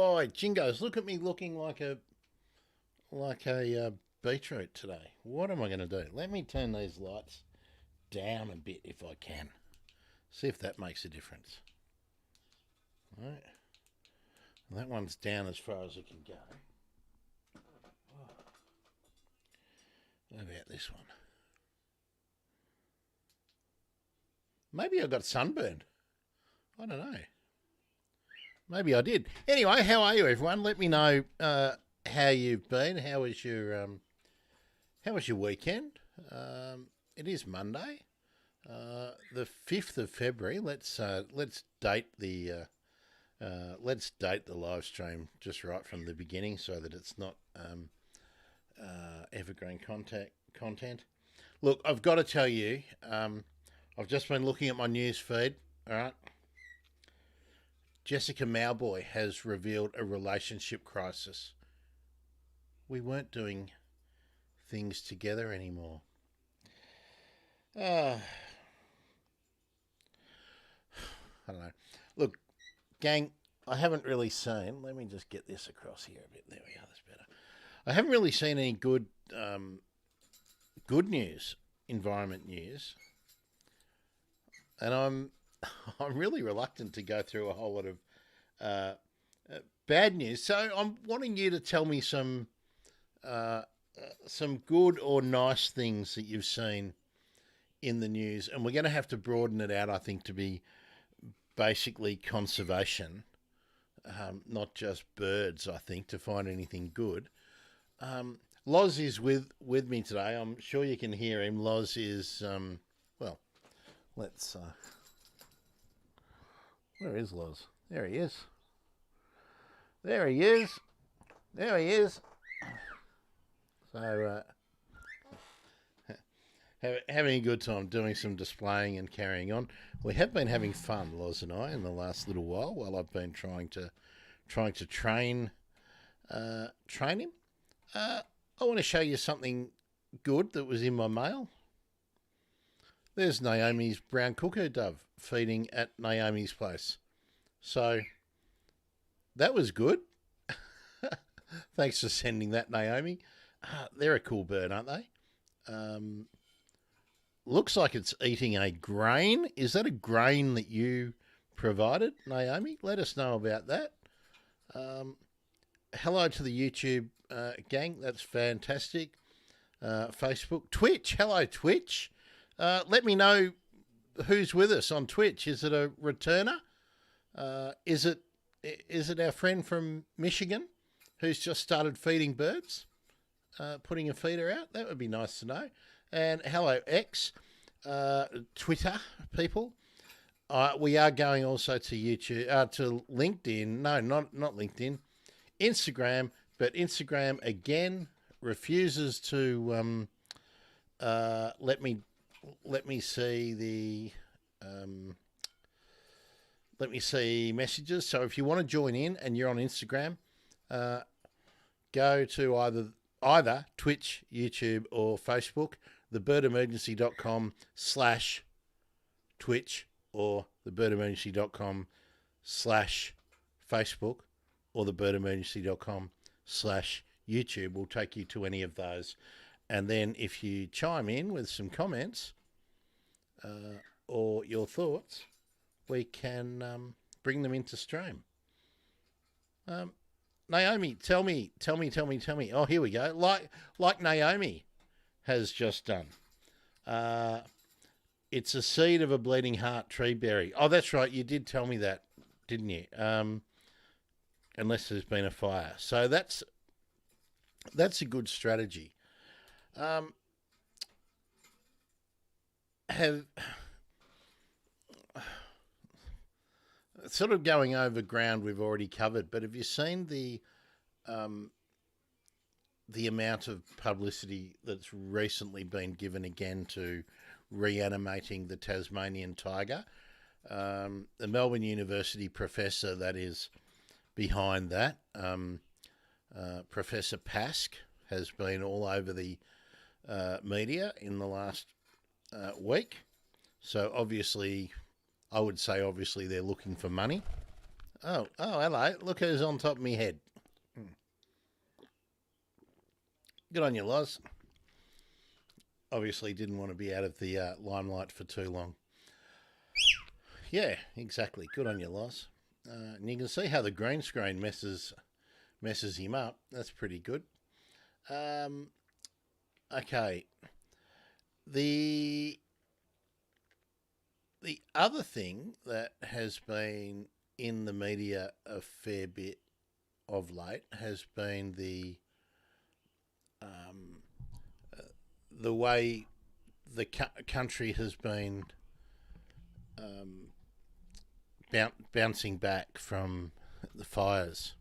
Oh, Jingos, look at me looking like a beetroot today. What am I going to do? Let me turn these lights down a bit if I can. See if that makes a difference. All right. That one's down as far as it can go. What about this one? Maybe I got sunburned. I don't know. Maybe I did. Anyway, how are you, everyone? Let me know how you've been. How was your weekend? It is Monday, the 5th of February. Let's date the live stream just right from the beginning so that it's not evergreen content. Look, I've got to tell you, I've just been looking at my news feed. All right, Jessica Mauboy has revealed a relationship crisis. We weren't doing things together anymore. Uh, I don't know. Look, gang, I haven't really seen. Let me just get this across here a bit. There we are. That's better. I haven't really seen any good news, environment news, and I'm really reluctant to go through a whole lot of uh, bad news. So I'm wanting you to tell me uh, some good or nice things that you've seen in the news, and we're going to have to broaden it out, I think, to be basically conservation, not just birds. I think to find anything good. Loz is with me today. I'm sure you can hear him. Loz is well. Let's. Where is Loz? There he is. There he is. There he is. So having a good time doing some displaying and carrying on. We have been having fun, Loz and I, in the last little while I've been trying to train him. I want to show you something good that was in my mail. There's Naomi's brown cuckoo dove feeding at Naomi's place. So that was good. Thanks for sending that, Naomi. They're a cool bird, aren't they? Looks like it's eating a grain. Is that a grain that you provided, Naomi? Let us know about that. Hello to the YouTube gang. That's fantastic. Facebook. Twitch. Hello, Twitch. Let me know who's with us on Twitch. Is it a returner? Is it our friend from Michigan who's just started feeding birds? Putting a feeder out? That would be nice to know. And hello, X, Twitter people. We are going also to YouTube, to LinkedIn. No, not LinkedIn. Instagram, but Instagram again refuses to let me see the let me see messages. So if you want to join in and you're on Instagram, go to either Twitch, YouTube, or Facebook, thebirdemergency.com/Twitch, or thebirdemergency.com/Facebook, or thebirdemergency.com/YouTube will take you to any of those. And then if you chime in with some comments or your thoughts, we can bring them into stream. Naomi, tell me. Oh, here we go. Like Naomi has just done. It's a seed of a bleeding heart tree berry. Oh, that's right. You did tell me that, didn't you? Unless there's been a fire. So that's a good strategy. Have sort of going over ground we've already covered, but have you seen the amount of publicity that's recently been given again to reanimating the Tasmanian tiger? The Melbourne University professor that is behind that, Professor Pask, has been all over the media in the last week. So obviously, I would say obviously they're looking for money. Hello. Look who's on top of me head. Good on you, Loz. Obviously didn't want to be out of the limelight for too long. Yeah, exactly. Good on you, Loz. And you can see how the green screen messes him up. That's pretty good. Okay. The other thing that has been in the media a fair bit of late has been the way the country has been bouncing back from the fires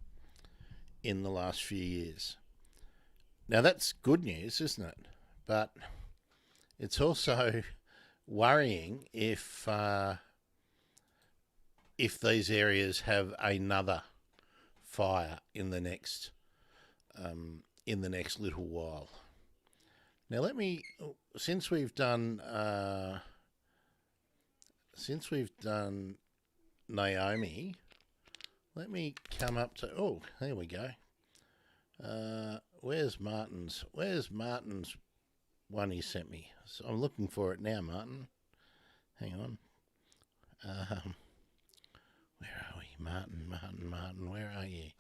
in the last few years. Now that's good news, isn't it? But it's also worrying if these areas have another fire in the next little while. Now since we've done Naomi, let me come up to. Oh, there we go. Where's Martin's one he sent me? So I'm looking for it now, Martin. Hang on. Where are we? Martin, where are you?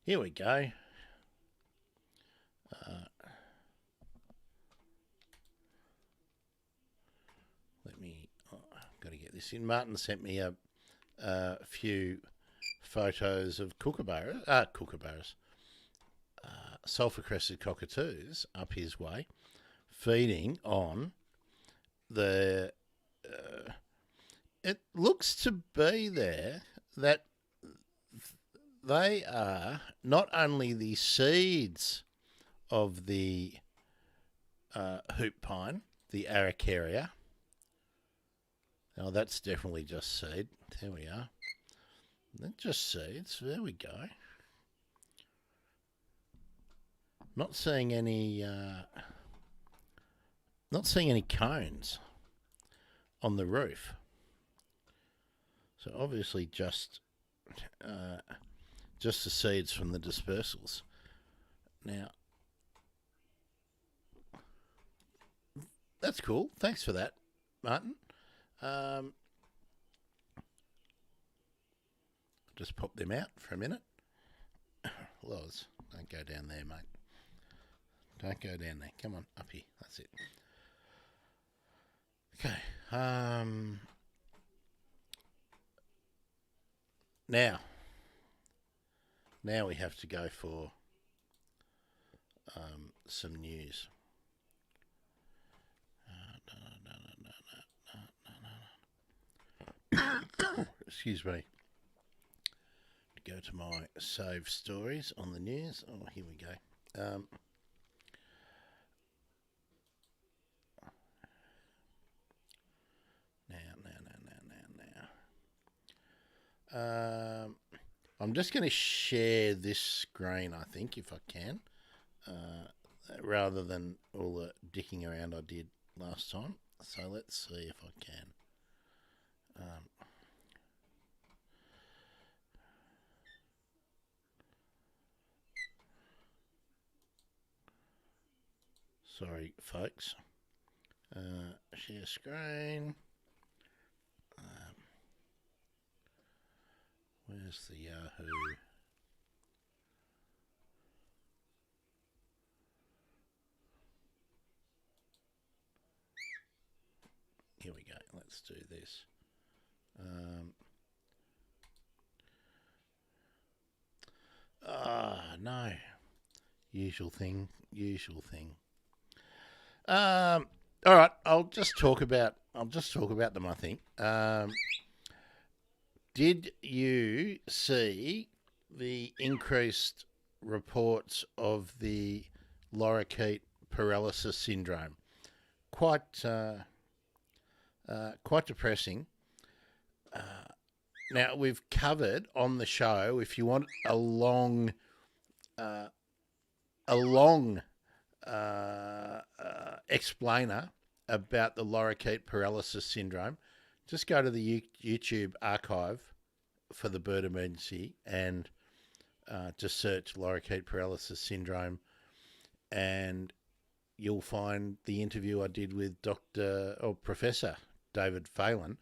Here we go. Got to get this in. Martin sent me a few photos of kookaburras, sulphur-crested cockatoos up his way, feeding on the. It looks to be there that they are not only the seeds of the hoop pine, the Araucaria. Oh, that's definitely just seed. There we are. That's just seeds. There we go. Not seeing any cones on the roof. So obviously just the seeds from the dispersals. Now, that's cool. Thanks for that, Martin. Just pop them out for a minute. Loz, don't go down there, mate. Don't go down there. Come on, up here. That's it. Okay. Now we have to go for some news. Excuse me. Go to my saved stories on the news. Oh, here we go. I'm just going to share this screen, I think, if I can, rather than all the dicking around I did last time. So let's see if I can. Sorry, folks. Share screen. Where's the Yahoo? Here we go. Let's do this. No. Usual thing. All right. I'll just talk about them, I think. Did you see the increased reports of the lorikeet paralysis syndrome? Quite depressing. Now, we've covered on the show, if you want a long explainer about the lorikeet paralysis syndrome, just go to the YouTube archive for the bird emergency and just search lorikeet paralysis syndrome, and you'll find the interview I did with Professor David Phelan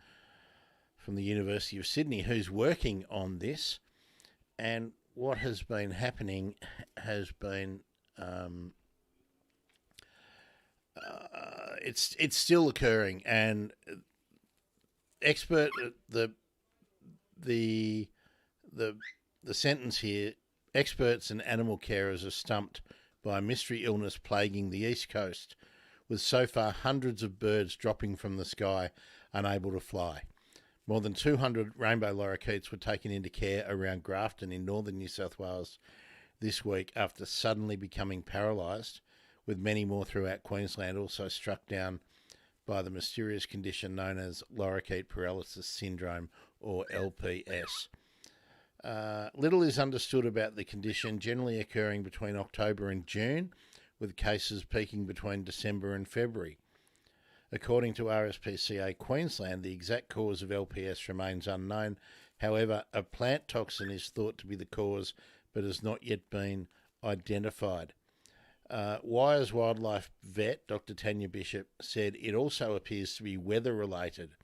from the University of Sydney, who's working on this. And what has been happening has been it's still occurring, and the sentence here: experts and animal carers are stumped by a mystery illness plaguing the East Coast, with so far hundreds of birds dropping from the sky, unable to fly. More than 200 rainbow lorikeets were taken into care around Grafton in northern New South Wales this week after suddenly becoming paralysed, with many more throughout Queensland also struck down by the mysterious condition known as lorikeet paralysis syndrome, or LPS. Little is understood about the condition, generally occurring between October and June, with cases peaking between December and February. According to RSPCA Queensland, the exact cause of LPS remains unknown. However, a plant toxin is thought to be the cause, but has not yet been identified. Wires wildlife vet Dr. Tanya Bishop said it also appears to be weather-related.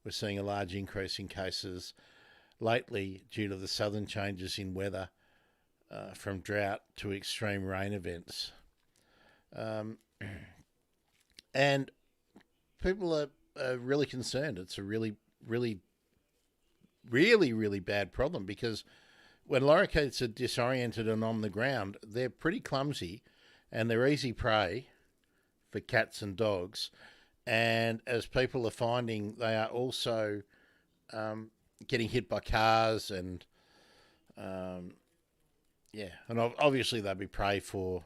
We're seeing a large increase in cases lately due to the southern changes in weather, from drought to extreme rain events. And people are really concerned. It's a really bad problem, because when lorikeets are disoriented and on the ground, they're pretty clumsy and they're easy prey for cats and dogs. And as people are finding, they are also getting hit by cars and, and obviously they'll be prey for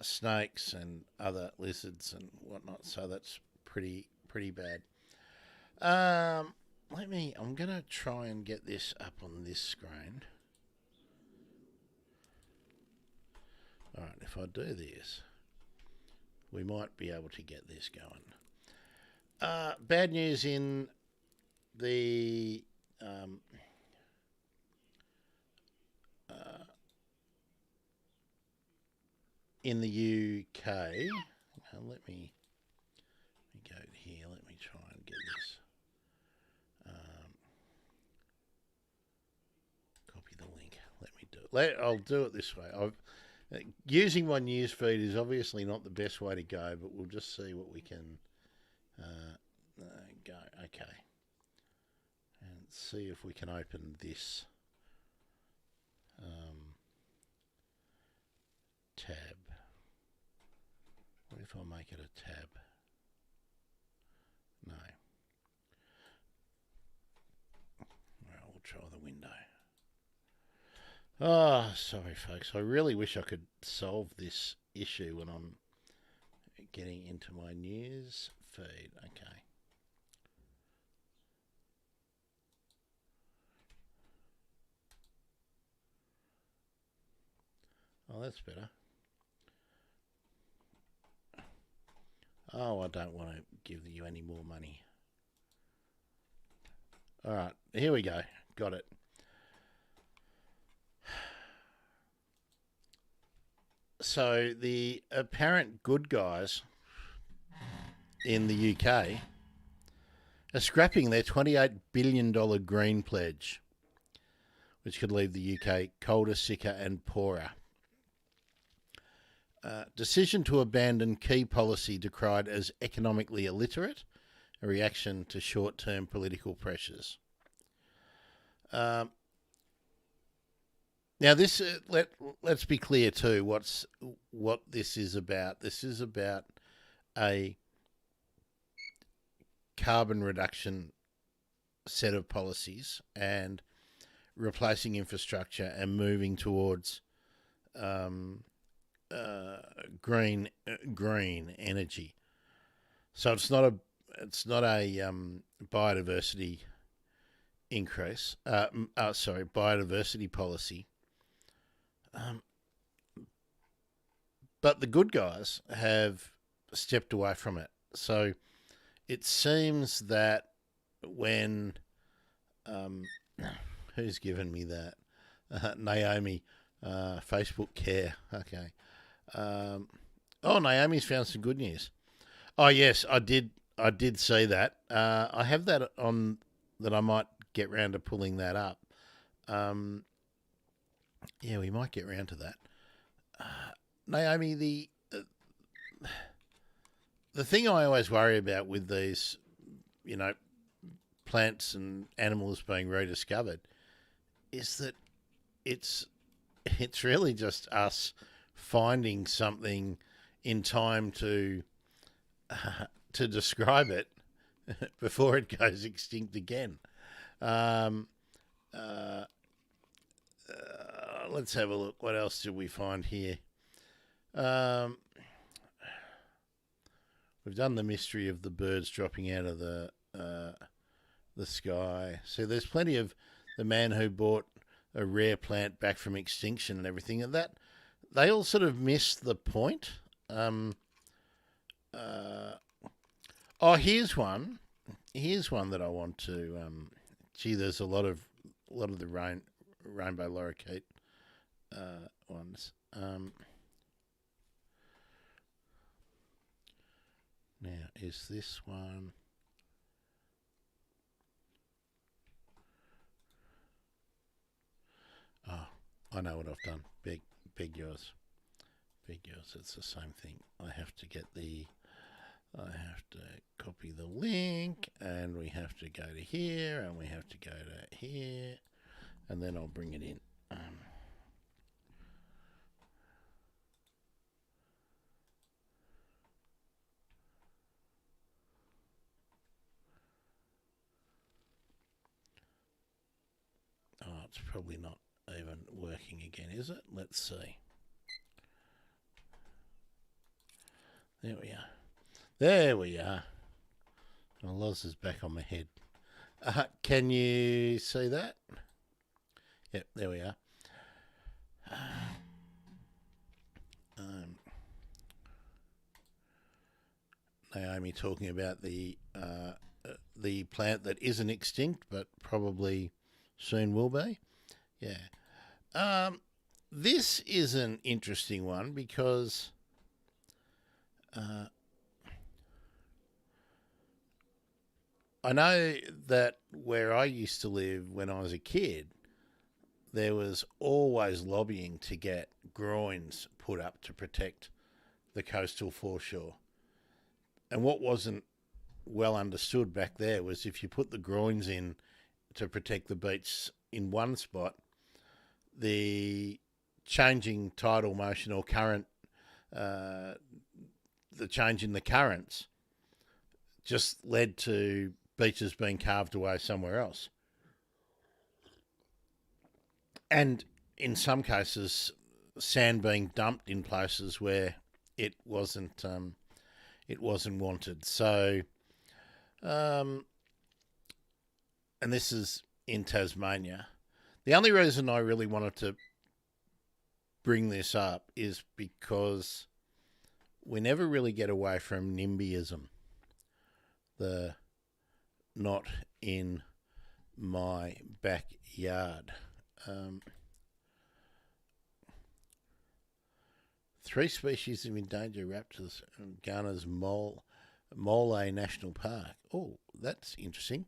snakes and other lizards and whatnot. So that's pretty bad. I'm going to try and get this up on this screen. All right, if I do this, we might be able to get this going. Bad news in the UK. Let me go here. Let me try and get this. Copy the link. Let me do it. I'll do it this way. Using my news feed is obviously not the best way to go, but we'll just see what we can go. Okay. And see if we can open this tab. What if I make it a tab? No. Well, we'll try the window. Oh, sorry, folks. I really wish I could solve this issue when I'm getting into my news feed. Okay. Oh, that's better. Oh, I don't want to give you any more money. All right, here we go. Got it. So the apparent good guys in the UK are scrapping their $28 billion green pledge, which could leave the UK colder, sicker and poorer. Decision to abandon key policy decried as economically illiterate, a reaction to short-term political pressures. Now, this let's be clear too. What this is about? This is about a carbon reduction set of policies and replacing infrastructure and moving towards green energy. So it's not a biodiversity increase. Biodiversity policy. but the good guys have stepped away from it. So it seems that when who's given me that? Naomi, Facebook care. Okay. Naomi's found some good news. Oh yes, I did. I did see that. I have that on that. I might get round to pulling that up. Yeah, we might get round to that. Naomi, the thing I always worry about with these, plants and animals being rediscovered, is that it's really just us finding something in time to describe it before it goes extinct again. Let's have a look. What else did we find here? We've done the mystery of the birds dropping out of the sky. So there's plenty of the man who brought a rare plant back from extinction and everything, and that they all sort of missed the point. Here's one. Here's one that I want to. There's a lot of the rainbow lorikeet ones. Now, is this one? Oh, I know what I've done. Beg yours. It's the same thing. I have to copy the link, and we have to go to here, and we have to go to here, and then I'll bring it in. It's probably not even working again, is it? Let's see. There we are. Well, Loz is back on my head. Can you see that? Yep, there we are. Naomi talking about the plant that isn't extinct but probably soon will be. Yeah. This is an interesting one because I know that where I used to live when I was a kid, there was always lobbying to get groins put up to protect the coastal foreshore. And what wasn't well understood back there was if you put the groins in to protect the beach in one spot, the changing tidal motion or current, the change in the currents just led to beaches being carved away somewhere else. And in some cases, sand being dumped in places where it wasn't wanted. So, and this is in Tasmania. The only reason I really wanted to bring this up is because we never really get away from NIMBYism. The not in my backyard. 3 species of endangered raptors in Ghana's Mole National Park. Oh, that's interesting.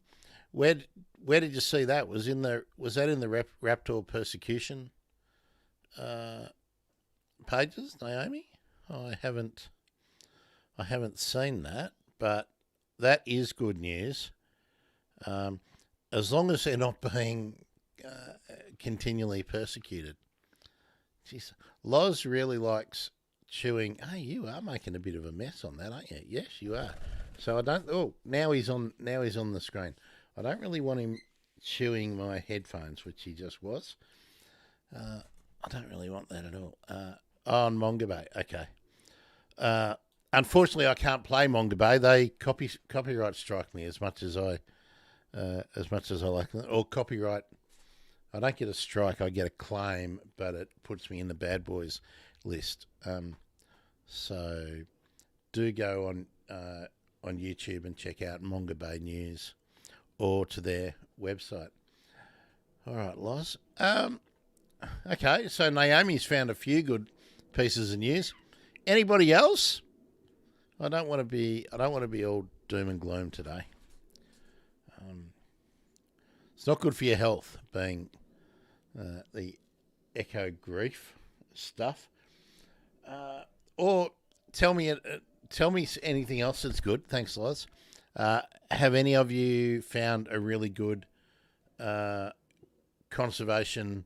Where did you see that? Was that in the raptor persecution pages, Naomi? I haven't seen that, but that is good news. As long as they're not being continually persecuted. Jeez, Loz really likes chewing. Hey, you are making a bit of a mess on that, aren't you? Yes, you are. So I don't. Oh, now he's on the screen. I don't really want him chewing my headphones, which he just was. I don't really want that at all. On Monga Bay, okay. Unfortunately, I can't play Monga Bay. They copyright strike me as much as I like them. Or copyright. I don't get a strike. I get a claim, but it puts me in the bad boys list. So do go on YouTube and check out Monga Bay News or to their website. All right, Loz. Okay, so Naomi's found a few good pieces of news. Anybody else? I don't want to be all doom and gloom today. It's not good for your health being the echo grief stuff. Or tell me anything else that's good. Thanks, Loz. Have any of you found a really good conservation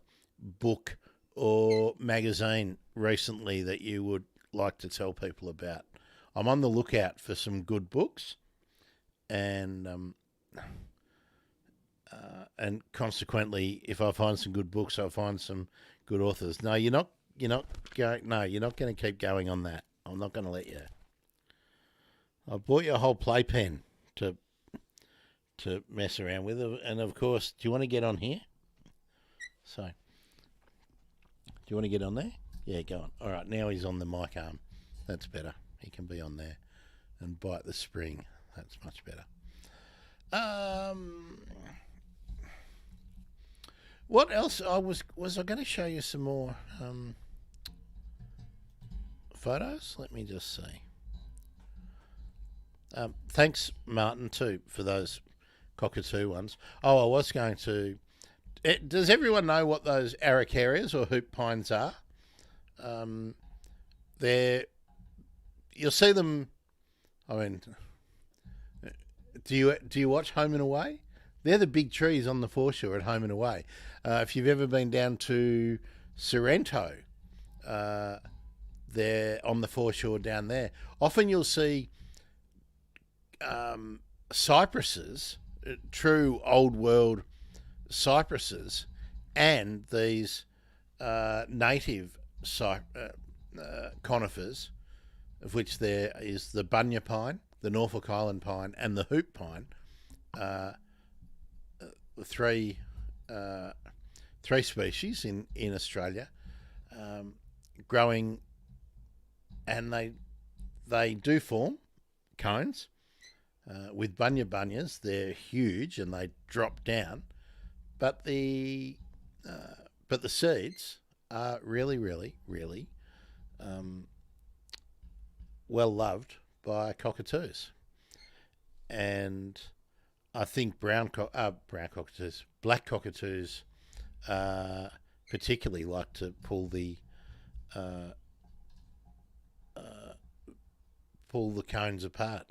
book or magazine recently that you would like to tell people about? I'm on the lookout for some good books, and consequently, if I find some good books, I'll find some good authors. No, you're not going to keep going on that. I'm not going to let you. I bought you a whole playpen to mess around with, and of course, do you want to get on here? So, do you want to get on there? Yeah, go on. All right, now he's on the mic arm. That's better. He can be on there and bite the spring. That's much better. What else? Was I going to show you some more photos? Let me just see. Thanks, Martin, too, for those cockatoo ones. Oh, I was going to... does everyone know what those araucarias or hoop pines are? You'll see them... I mean, do you watch Home and Away? They're the big trees on the foreshore at Home and Away. If you've ever been down to Sorrento, they're on the foreshore down there. Often you'll see cypresses, true old world cypresses, and these native conifers, of which there is the bunya pine, the Norfolk Island pine, and the hoop pine. Three species in Australia, growing, and they do form cones. With bunyas, they're huge and they drop down, but the seeds are really, really, really well loved by cockatoos, and I think black cockatoos particularly like to pull the cones apart.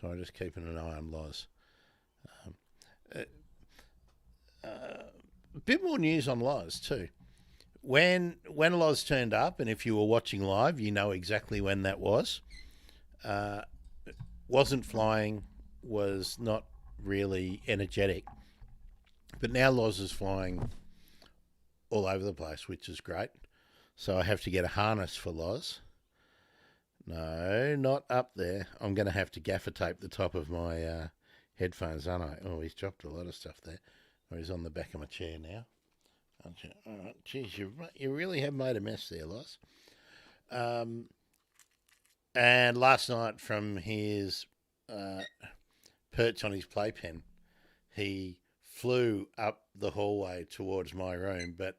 So I'm just keeping an eye on Loz. A bit more news on Loz too. When Loz turned up, and if you were watching live, you know exactly when that was. Wasn't flying, was not really energetic, but now Loz is flying all over the place, which is great. So I have to get a harness for Loz. No, not up there. I'm going to have to gaffer tape the top of my headphones, aren't I? Oh, he's dropped a lot of stuff there. Oh, he's on the back of my chair now. All right, geez, you really have made a mess there, Loz. And last night, from his perch on his playpen, he flew up the hallway towards my room, but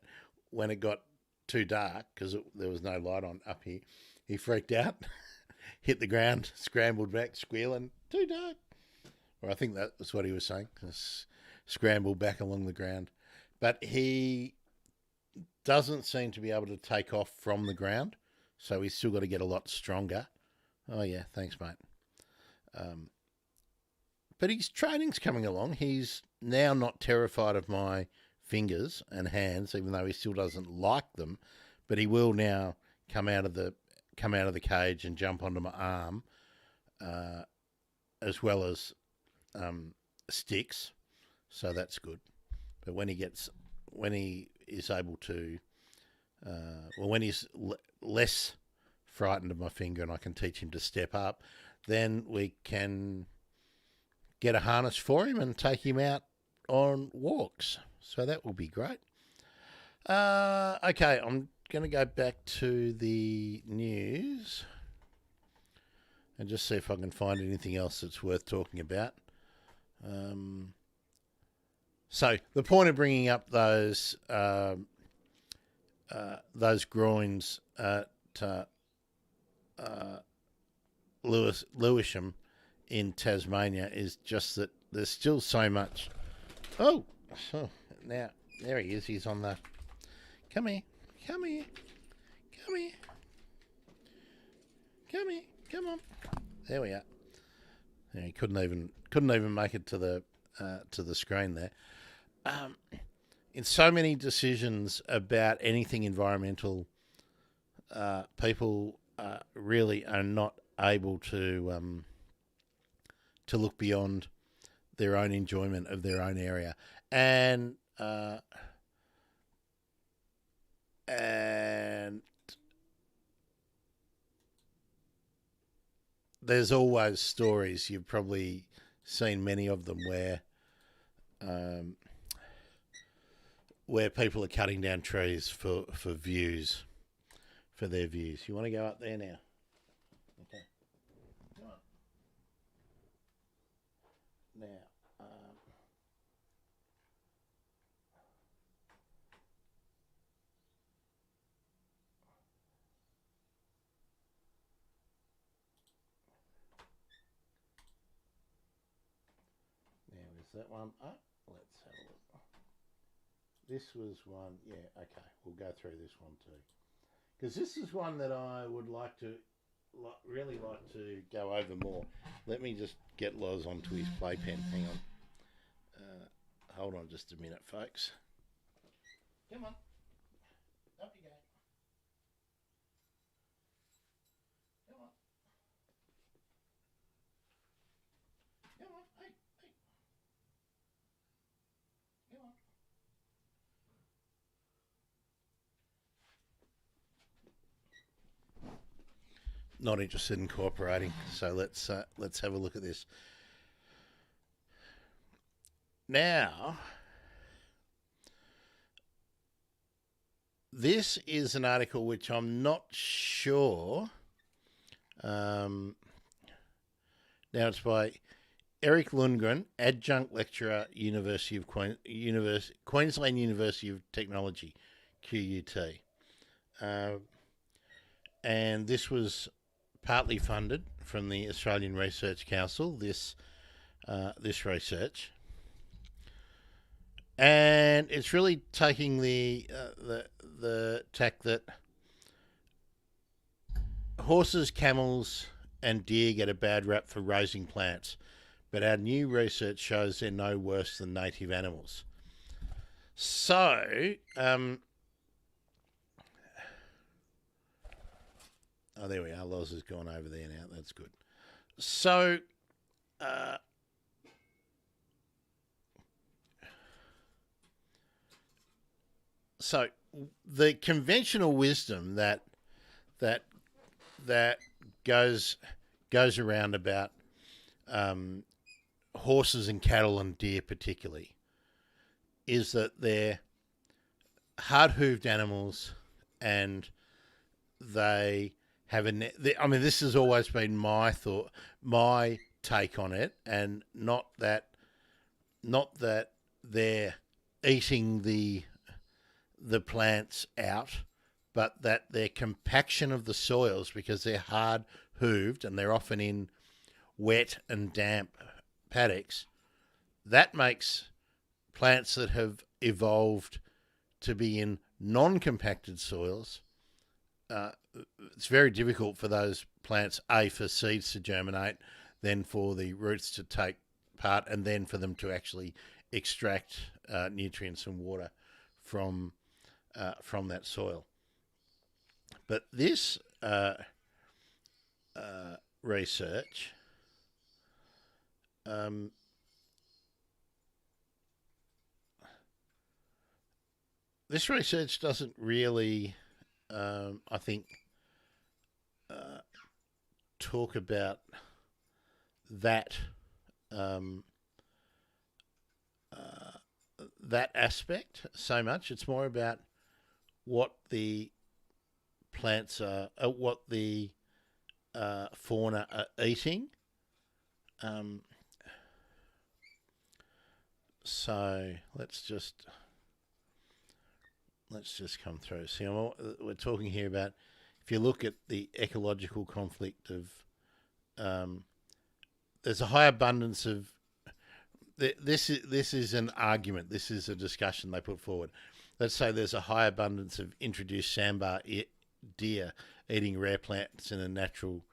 when it got too dark, because there was no light on up here, he freaked out, hit the ground, scrambled back, squealing, too dark. Or I think that was what he was saying, scrambled back along the ground. But he doesn't seem to be able to take off from the ground, so he's still got to get a lot stronger. Oh, yeah, thanks, mate. But his training's coming along. He's now not terrified of my fingers and hands, even though he still doesn't like them. But he will now come out of the cage and jump onto my arm, as well as sticks. So that's good. But when he is able to, when he's less frightened of my finger and I can teach him to step up, then we can get a harness for him and take him out on walks. So that will be great. Okay, I'm going to go back to the news and just see if I can find anything else that's worth talking about. So the point of bringing up those groins at Lewisham in Tasmania is just that there's still so much. Oh, now there he is. He's on the. Come here, come here, come here, come here, come on. There we are. Yeah, he couldn't even make it to the screen there. In so many decisions about anything environmental, people really are not able to look beyond their own enjoyment of their own area, and there's always stories. You've probably seen many of them where people are cutting down trees for views, for their views. You want to go up there now? Okay. Come on. Now, is that one up? Let's have a look. This was one, yeah, okay. We'll go through this one too. Because this is one that I would really like to go over more. Let me just get Loz onto his playpen. Hang on. Hold on just a minute, folks. Come on. Up you go. Come on. Come on. Hey. Come on. Not interested in cooperating, so let's have a look at this. Now, this is an article which I'm not sure. Now it's by Eric Lundgren, adjunct lecturer, Queensland University of Technology, QUT, and this was partly funded from the Australian Research Council. This research, and it's really taking the tack that horses, camels, and deer get a bad rap for raising plants, but our new research shows they're no worse than native animals. So, oh, there we are. Loz has gone over there now. That's good. So, the conventional wisdom that goes around about horses and cattle and deer particularly is that they're hard-hooved animals and they have this has always been my take on it, and not that they're eating the plants out, but that their compaction of the soils, because they're hard hooved and they're often in wet and damp paddocks, that makes plants that have evolved to be in non-compacted soils, it's very difficult for those plants, for seeds to germinate, then for the roots to take part, and then for them to actually extract nutrients and water from that soil. But this research doesn't really, I think, talk about that that aspect so much. It's more about what the plants are, what the fauna are eating. So let's just come through. See, we're talking here about, if you look at the ecological conflict of, there's a high abundance of, this is an argument. This is a discussion they put forward. Let's say there's a high abundance of introduced sambar deer eating rare plants in a natural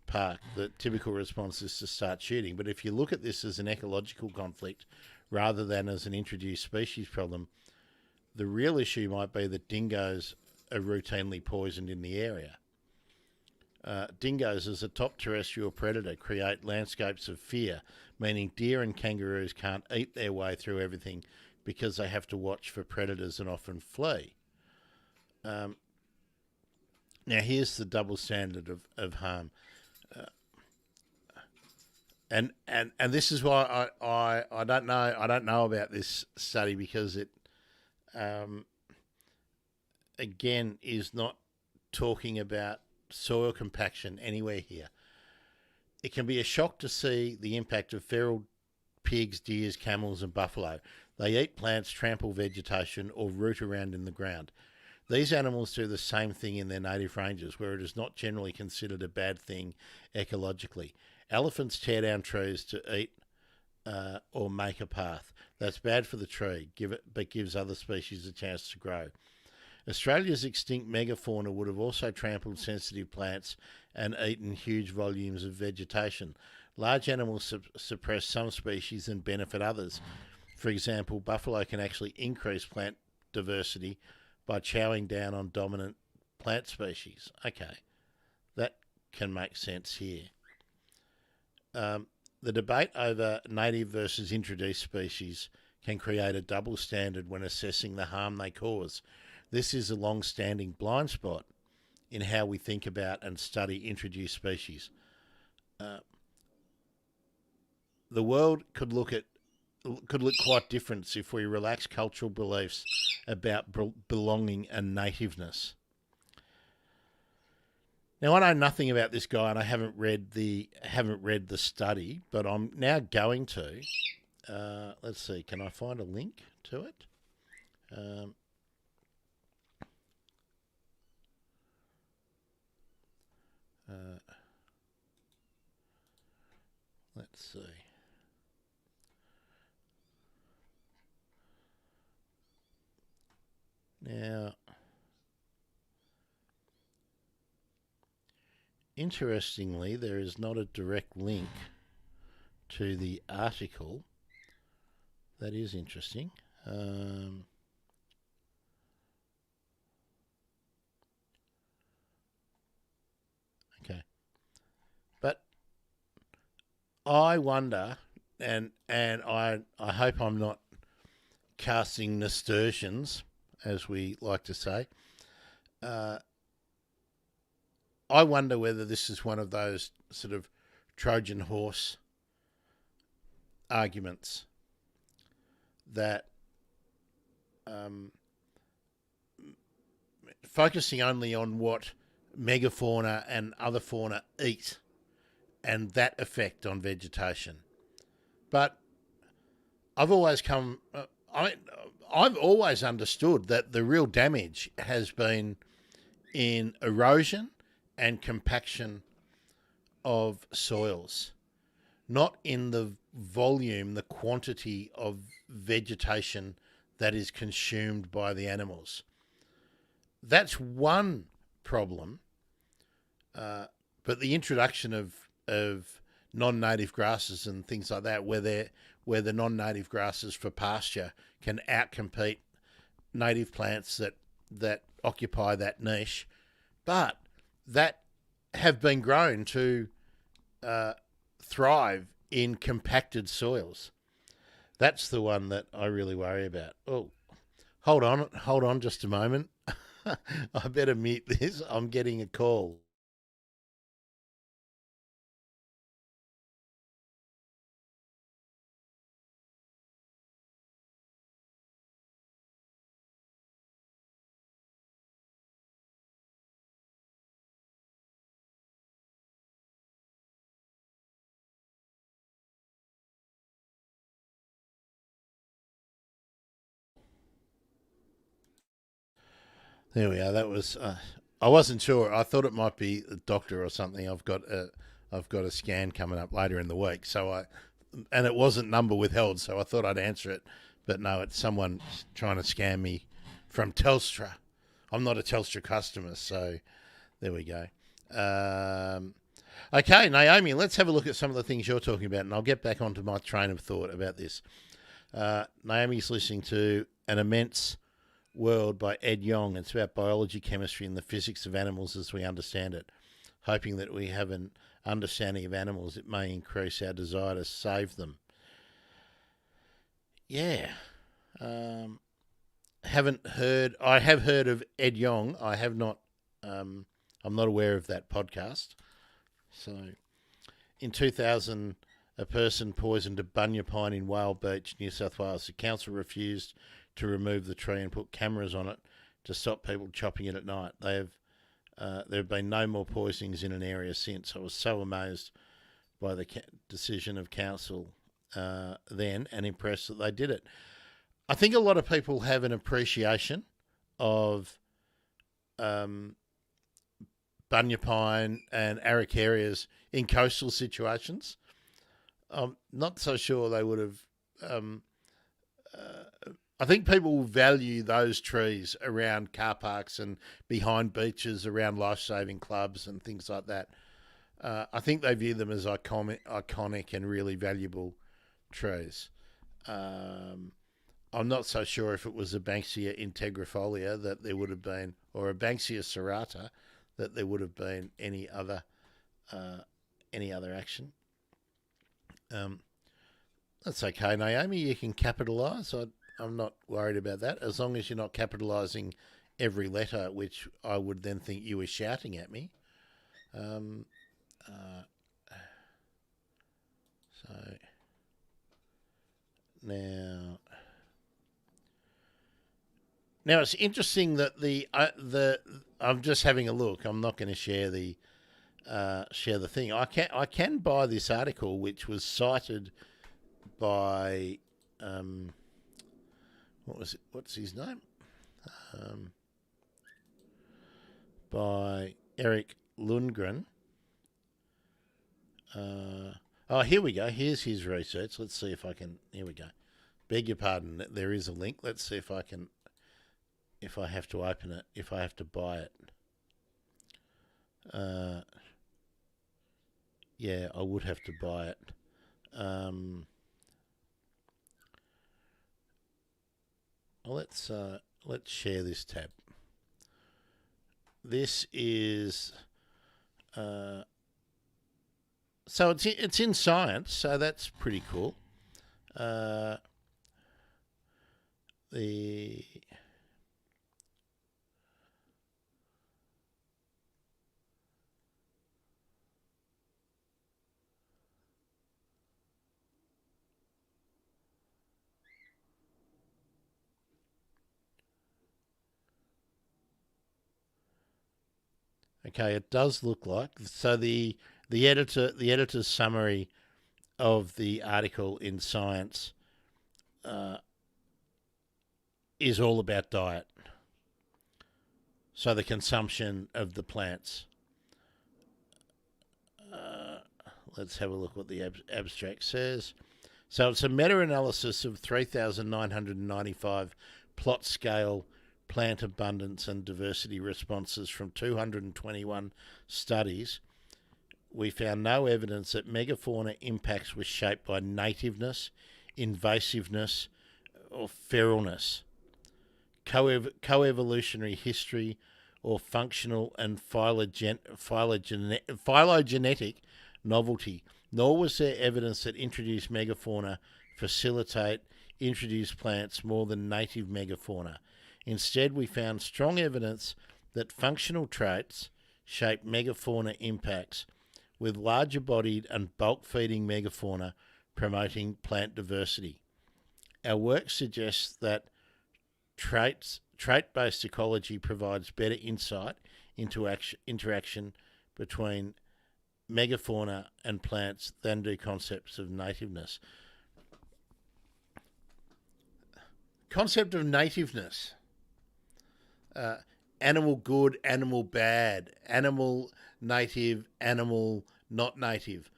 park. The typical response is to start shooting. But if you look at this as an ecological conflict rather than as an introduced species problem, the real issue might be that dingoes are routinely poisoned in the area. Dingoes, as a top terrestrial predator, create landscapes of fear, meaning deer and kangaroos can't eat their way through everything because they have to watch for predators and often flee. Now, here's the double standard of harm. And this is why I don't know about this study, because it again is not talking about soil compaction anywhere here. It can be a shock to see the impact of feral pigs, deers, camels and buffalo. They eat plants, trample vegetation or root around in the ground. These animals do the same thing in their native ranges, where it is not generally considered a bad thing ecologically. Elephants tear down trees to eat or make a path. That's bad for the tree, but gives other species a chance to grow. Australia's extinct megafauna would have also trampled sensitive plants and eaten huge volumes of vegetation. Large animals suppress some species and benefit others. For example, buffalo can actually increase plant diversity by chowing down on dominant plant species. Okay, that can make sense here. The debate over native versus introduced species can create a double standard when assessing the harm they cause. This is a long-standing blind spot in how we think about and study introduced species. The world could look quite different if we relax cultural beliefs about belonging and nativeness. Now, I know nothing about this guy, and I haven't read the study, but I'm now going to. Let's see, can I find a link to it? Let's see. Now, interestingly, there is not a direct link to the article. That is interesting. Okay. But I wonder, and I hope I'm not casting nasturtiums, as we like to say. I wonder whether this is one of those sort of Trojan horse arguments that focusing only on what megafauna and other fauna eat and that effect on vegetation. But I've always I've always understood that the real damage has been in erosion and compaction of soils, not in the volume, the quantity of vegetation that is consumed by the animals. That's one problem, but the introduction of non-native grasses and things like that, where the non-native grasses for pasture can outcompete native plants that occupy that niche, but that have been grown to thrive in compacted soils. That's the one that I really worry about. Oh, hold on just a moment. I better mute this. I'm getting a call. There we are. That was. I wasn't sure. I thought it might be a doctor or something. I've got a scan coming up later in the week. And it wasn't number withheld, so I thought I'd answer it. But no, it's someone trying to scam me from Telstra. I'm not a Telstra customer, so there we go. Okay, Naomi, let's have a look at some of the things you're talking about, and I'll get back onto my train of thought about this. Naomi's listening to An Immense World by Ed Yong. It's about biology, chemistry, and the physics of animals as we understand it. Hoping that we have an understanding of animals, it may increase our desire to save them. Yeah. Haven't heard. I have heard of Ed Yong. I have not. I'm not aware of that podcast. So, in 2000, a person poisoned a bunya pine in Whale Beach, New South Wales. The council refused to remove the tree and put cameras on it to stop people chopping it at night. There have been no more poisonings in an area since. I was so amazed by the decision of council then and impressed that they did it. I think a lot of people have an appreciation of bunya pine and araucarias in coastal situations. I'm not so sure they would have. I think people value those trees around car parks and behind beaches, around life-saving clubs and things like that. I think they view them as iconic and really valuable trees. I'm not so sure if it was a Banksia integrifolia that there would have been, or a Banksia serrata, that there would have been any other action. That's okay, Naomi. You can capitalise. I'm not worried about that, as long as you're not capitalising every letter, which I would then think you were shouting at me. So now it's interesting that I'm just having a look. I'm not going to share the thing. I can buy this article, which was cited by what's his name? By Eric Lundgren. Here we go. Here's his research. Let's see if I can. Here we go. Beg your pardon. There is a link. Let's see if I can. If I have to open it. If I have to buy it. Yeah, I would have to buy it. Let's share this tab. This is so it's in Science, so that's pretty cool. Okay, it does look like so. The editor's summary of the article in Science is all about diet. So the consumption of the plants. Let's have a look what the abstract says. So it's a meta-analysis of 3,995 plot scale plant abundance and diversity responses from 221 studies. We found no evidence that megafauna impacts were shaped by nativeness, invasiveness, or feralness, coevolutionary history, or functional and phylogenetic novelty, nor was there evidence that introduced megafauna facilitate introduced plants more than native megafauna. Instead, we found strong evidence that functional traits shape megafauna impacts, with larger-bodied and bulk-feeding megafauna promoting plant diversity. Our work suggests that trait-based ecology provides better insight into interaction between megafauna and plants than do concepts of nativeness. Concept of nativeness. animal good, animal bad, animal native, animal not native.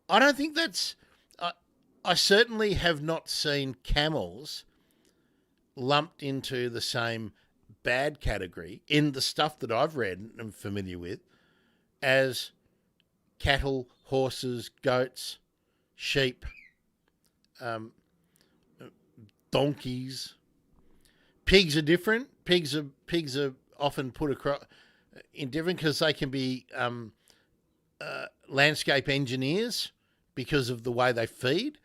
I don't think that's. I certainly have not seen camels lumped into the same bad category in the stuff that I've read and am familiar with as cattle, horses, goats, sheep, donkeys. Pigs are different. Pigs are often put across in different because they can be landscape engineers because of the way they feed.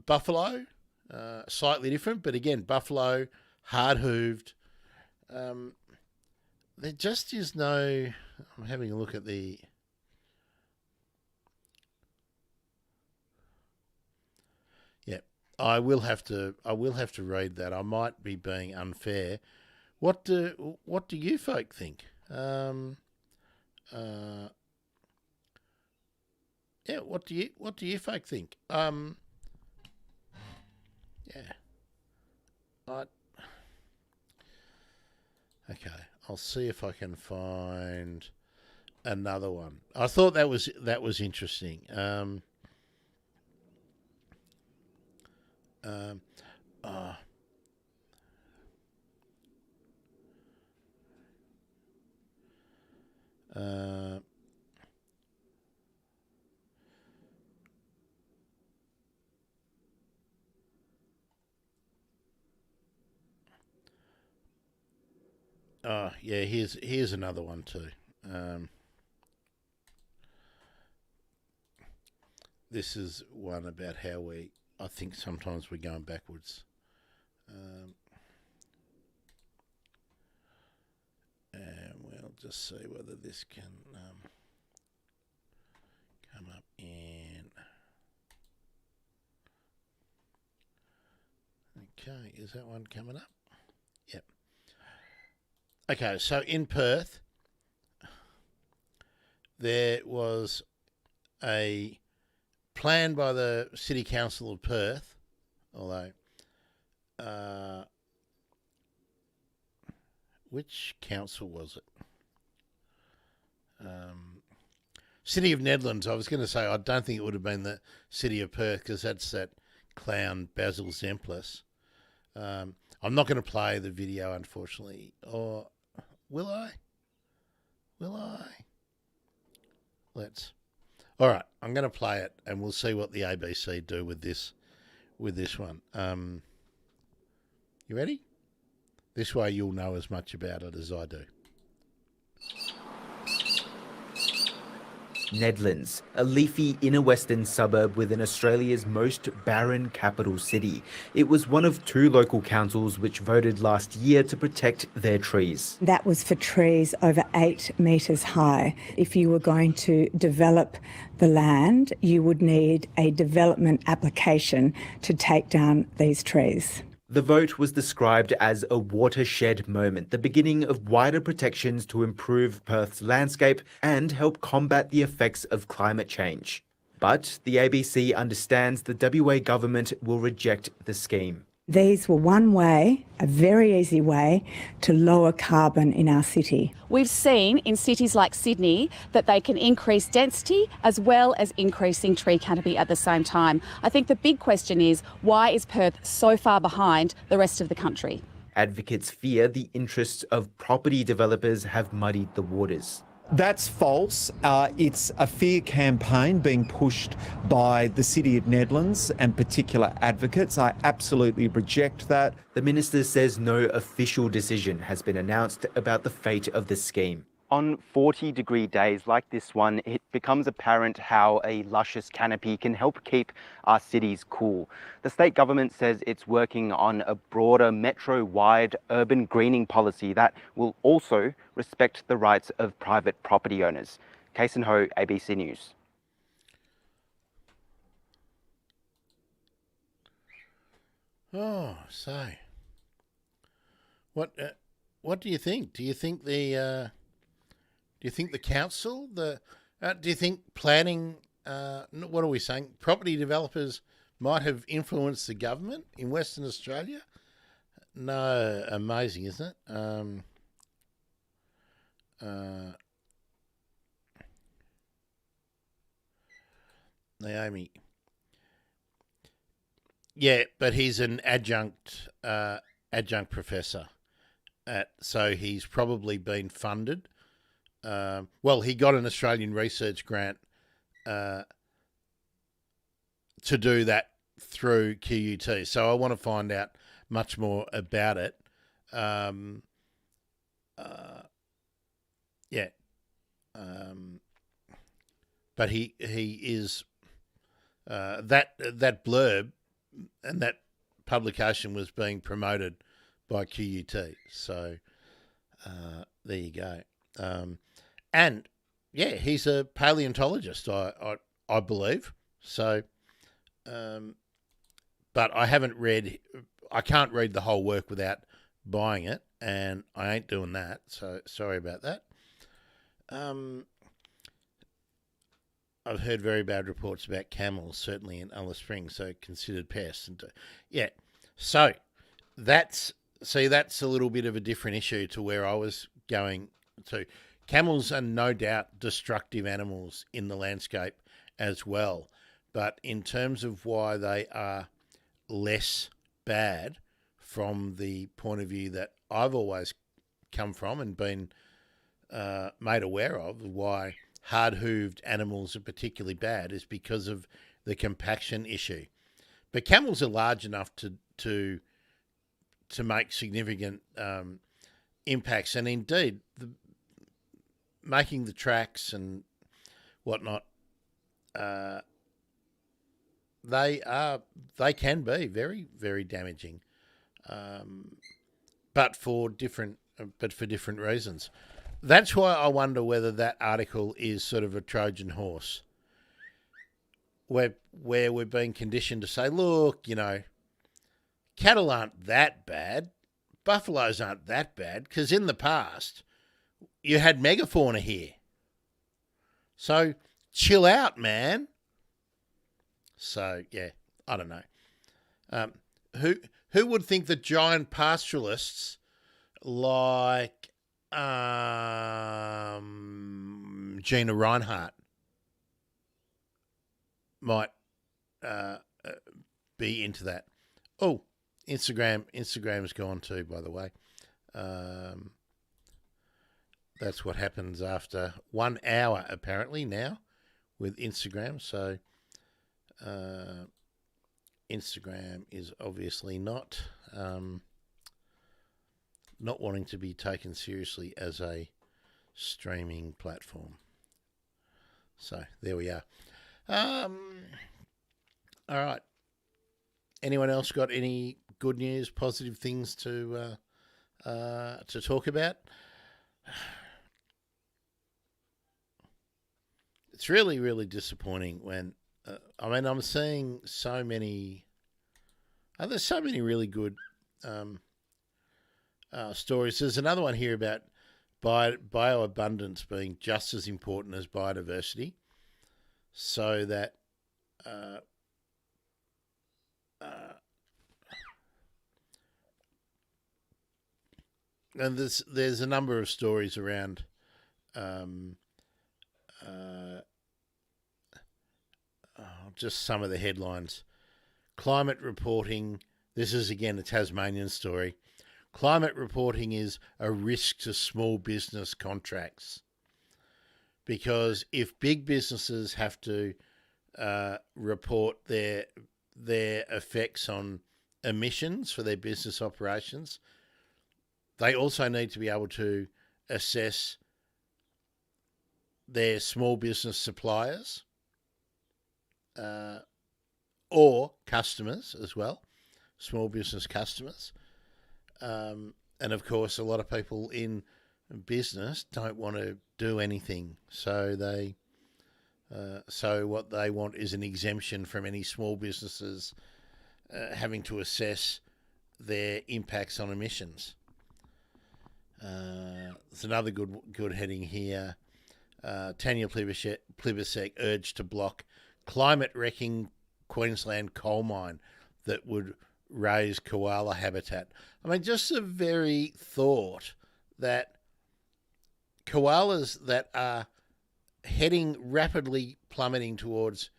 Buffalo, slightly different, but again, buffalo, hard-hooved. There just is no. I'm having a look at the. Yeah, I will have to read that. I might be being unfair. What do you folk think? Yeah, what do you folk think? Yeah. Okay, I'll see if I can find another one. I thought that was interesting. Uh, yeah, here's another one too. This is one about how I think sometimes we're going backwards. And we'll just see whether this can come up in. Okay, is that one coming up? Yep. Okay, so in Perth, there was a plan by the City Council of Perth, although, which council was it? City of Nedlands. I was going to say, I don't think it would have been the City of Perth because that's that clown Basil Zemplis. I'm not going to play the video, unfortunately. Or will I? Let's. All right, I'm going to play it, and we'll see what the ABC do with this one. You ready? This way, you'll know as much about it as I do. Nedlands, a leafy inner western suburb within Australia's most barren capital city. It was one of 2 local councils which voted last year to protect their trees. That was for trees over 8 metres high. If you were going to develop the land, you would need a development application to take down these trees. The vote was described as a watershed moment, the beginning of wider protections to improve Perth's landscape and help combat the effects of climate change. But the ABC understands the WA government will reject the scheme. These were one way, a very easy way, to lower carbon in our city. We've seen in cities like Sydney that they can increase density as well as increasing tree canopy at the same time. I think the big question is, why is Perth so far behind the rest of the country? Advocates fear the interests of property developers have muddied the waters. That's false. It's a fear campaign being pushed by the City of Nedlands and particular advocates. I absolutely reject that. The minister says no official decision has been announced about the fate of the scheme. On 40-degree days like this one, it becomes apparent how a luscious canopy can help keep our cities cool. The state government says it's working on a broader metro-wide urban greening policy that will also respect the rights of private property owners. Kason Ho, ABC News. Oh, so what do you think? Do you think the council, do you think planning, what are we saying, property developers might have influenced the government in Western Australia No, amazing, isn't it? Naomi. Yeah, but he's an adjunct professor so he's probably been funded. Well, he got an Australian research grant to do that through QUT. So I want to find out much more about it. Yeah. But he is that blurb and that publication was being promoted by QUT. So there you go. And yeah, he's a paleontologist, I believe. So, but I haven't read. I can't read the whole work without buying it, and I ain't doing that. So sorry about that. I've heard very bad reports about camels, certainly in Alice Springs, so considered pests. And yeah, so that's a little bit of a different issue to where I was going to. Camels are no doubt destructive animals in the landscape as well, but in terms of why they are less bad from the point of view that I've always come from and been made aware of, why hard-hooved animals are particularly bad is because of the compaction issue. But camels are large enough to make significant impacts, and indeed, making the tracks and whatnot, they can be very, very damaging, but for different reasons. That's why I wonder whether that article is sort of a Trojan horse, where we're being conditioned to say, look, cattle aren't that bad, buffaloes aren't that bad, because in the past you had megafauna here. So chill out, man. So yeah, I don't know. Who would think that giant pastoralists like Gina Reinhart might be into that? Oh, Instagram's gone too, by the way. That's what happens after 1 hour, apparently, now with Instagram. So Instagram is obviously not wanting to be taken seriously as a streaming platform. So there we are. All right. Anyone else got any good news, positive things to talk about? It's really, really disappointing when, I'm seeing so many, there's so many really good stories. There's another one here about bioabundance being just as important as biodiversity, so that and there's a number of stories around just some of the headlines. Climate reporting. This is again a Tasmanian story. Climate reporting is a risk to small business contracts, because if big businesses have to report their effects on emissions for their business operations, they also need to be able to assess their small business suppliers or customers as well, small business customers. And of course, a lot of people in business don't want to do anything, so what they want is an exemption from any small businesses having to assess their impacts on emissions. There's another good heading here. Tanya Plibersek urged to block climate-wrecking Queensland coal mine that would raise koala habitat. I mean, just the very thought that koalas that are heading rapidly plummeting towards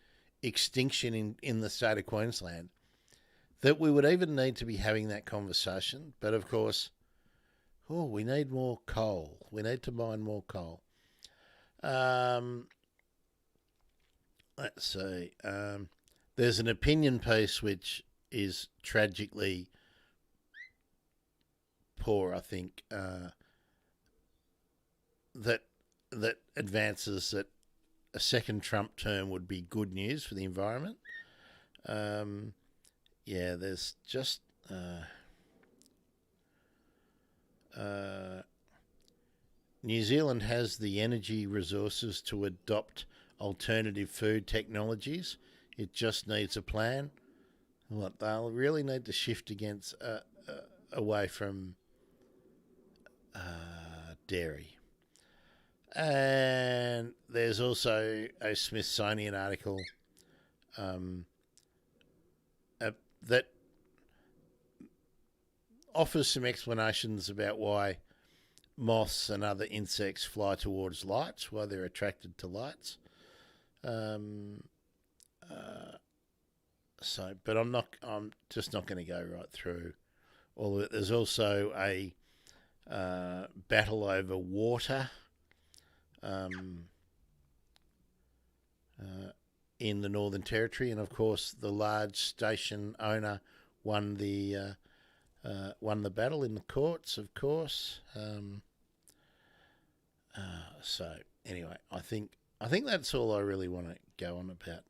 extinction in the state of Queensland, that we would even need to be having that conversation. But of course, we need more coal. We need to mine more coal. Let's see. There's an opinion piece which is tragically poor, I think, that advances that a second Trump term would be good news for the environment. There's just New Zealand has the energy resources to adopt alternative food technologies. It just needs a plan. What they'll really need to shift away from dairy. And there's also a Smithsonian article that offers some explanations about why moths and other insects fly towards lights, why they're attracted to lights. But I'm just not going to go right through all of it. There's also a battle over water in the Northern Territory, and of course the large station owner won the battle in the courts, of course. So anyway, I think that's all I really want to go on about.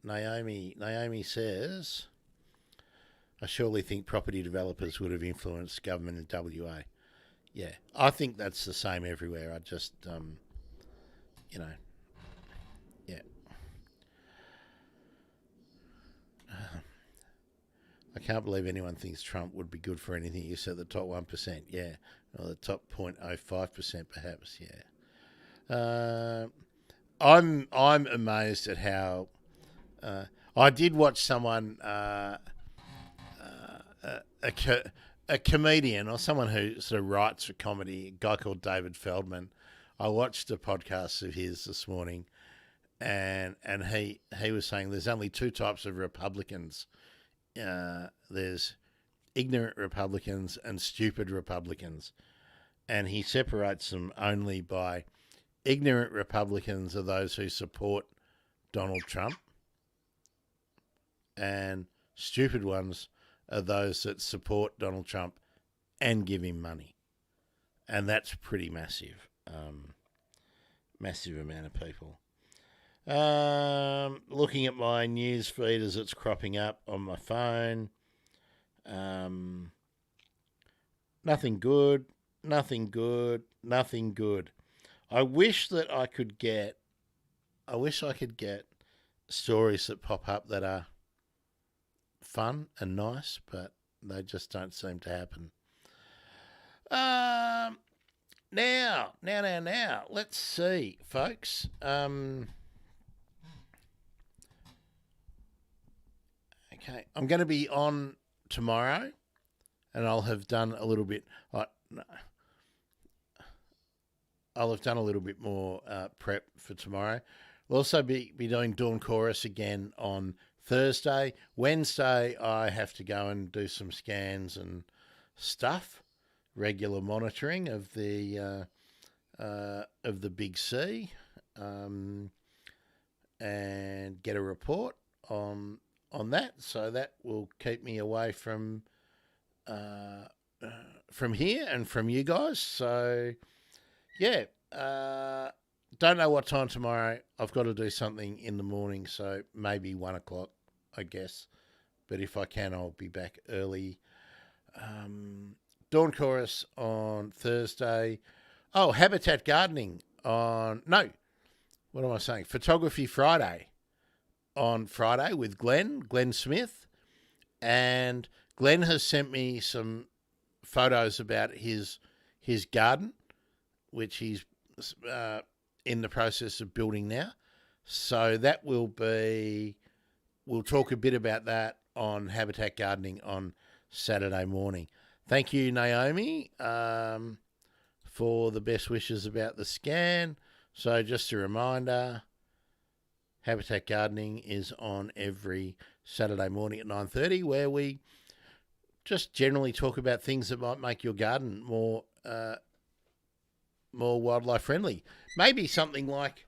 Naomi says, I surely think property developers would have influenced government in WA. Yeah, I think that's the same everywhere. I just, yeah. I can't believe anyone thinks Trump would be good for anything except the top 1%. Yeah, or the top 0.05% perhaps. Yeah. I'm amazed at how I did watch someone a comedian or someone who sort of writes for comedy, a guy called David Feldman. I watched a podcast of his this morning, and he was saying there's only two types of Republicans. There's ignorant Republicans and stupid Republicans, and he separates them only by ignorant Republicans are those who support Donald Trump, and stupid ones are those that support Donald Trump and give him money. And that's pretty massive. Massive amount of people. Looking at my news feed as it's cropping up on my phone. Nothing good. I wish I could get stories that pop up that are fun and nice, but they just don't seem to happen. Now, let's see, folks. Okay, I'm going to be on tomorrow, and I'll have done a little bit. I'll have done a little bit more prep for tomorrow. We'll also be doing Dawn Chorus again on Thursday. Wednesday, I have to go and do some scans and stuff. Regular monitoring of the Big C, and get a report on that. So that will keep me away from here and from you guys. So yeah, don't know what time tomorrow. I've got to do something in the morning, so maybe 1 o'clock, I guess. But if I can, I'll be back early. Dawn Chorus on Thursday. Oh, Habitat Gardening on... No, what am I saying? Photography Friday on Friday with Glenn Smith. And Glenn has sent me some photos about his garden, which he's in the process of building now. So that will be we'll talk a bit about that on Habitat Gardening on Saturday morning. Thank you, Naomi, for the best wishes about the scan. So just a reminder, Habitat Gardening is on every Saturday morning at 9:30, where we just generally talk about things that might make your garden more wildlife friendly. Maybe something like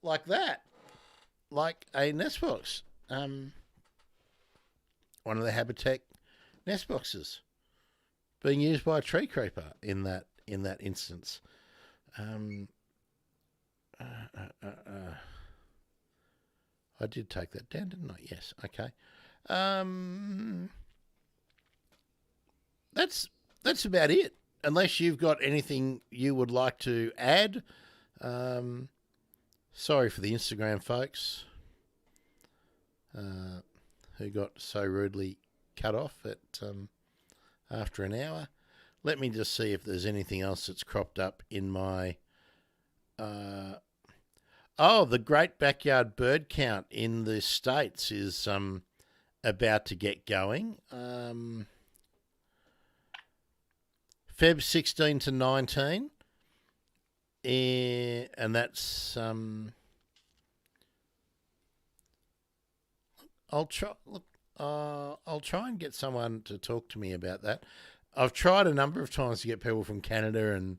that, like a nest box. One of the Habitat nest boxes being used by a tree creeper in that instance. I did take that down, didn't I? Yes. Okay. That's about it. Unless you've got anything you would like to add. Sorry for the Instagram folks who got so rudely cut off at after an hour. Let me just see if there's anything else that's cropped up in my... the Great Backyard Bird Count in the States is about to get going. Feb 16 to 19. And that's... I'll try and get someone to talk to me about that. I've tried a number of times to get people from Canada and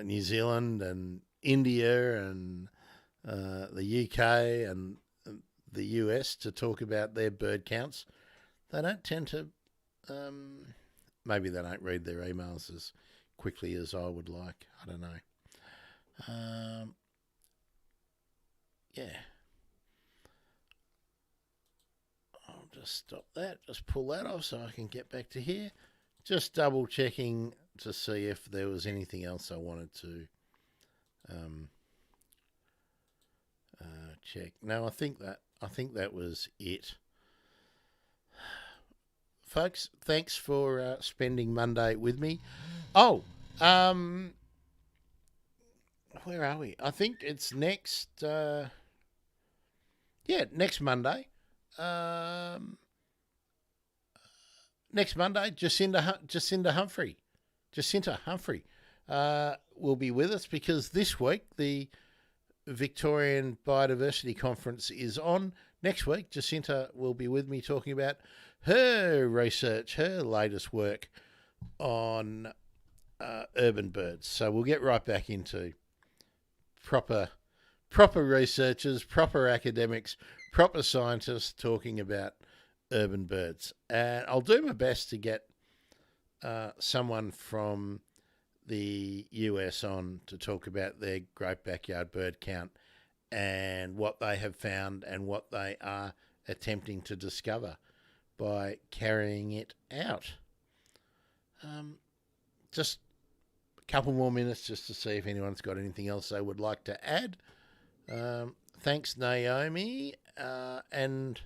New Zealand and India and the UK and the US to talk about their bird counts. They don't tend to... maybe they don't read their emails as quickly as I would like. I don't know. Yeah. I'll just stop that. Just pull that off so I can get back to here. Just double checking to see if there was anything else I wanted to check. No, I think that was it. Folks, thanks for spending Monday with me. Oh, where are we? I think it's next Monday. Next Monday, Jacinta Humphrey will be with us, because this week the Victorian Biodiversity Conference is on. Next week, Jacinta will be with me talking about her research, her latest work on urban birds. So we'll get right back into proper researchers, proper academics, proper scientists talking about urban birds. And I'll do my best to get someone from the US on to talk about their Great Backyard Bird Count and what they have found and what they are attempting to discover by carrying it out. Just a couple more minutes just to see if anyone's got anything else they would like to add. Thanks, Naomi. And,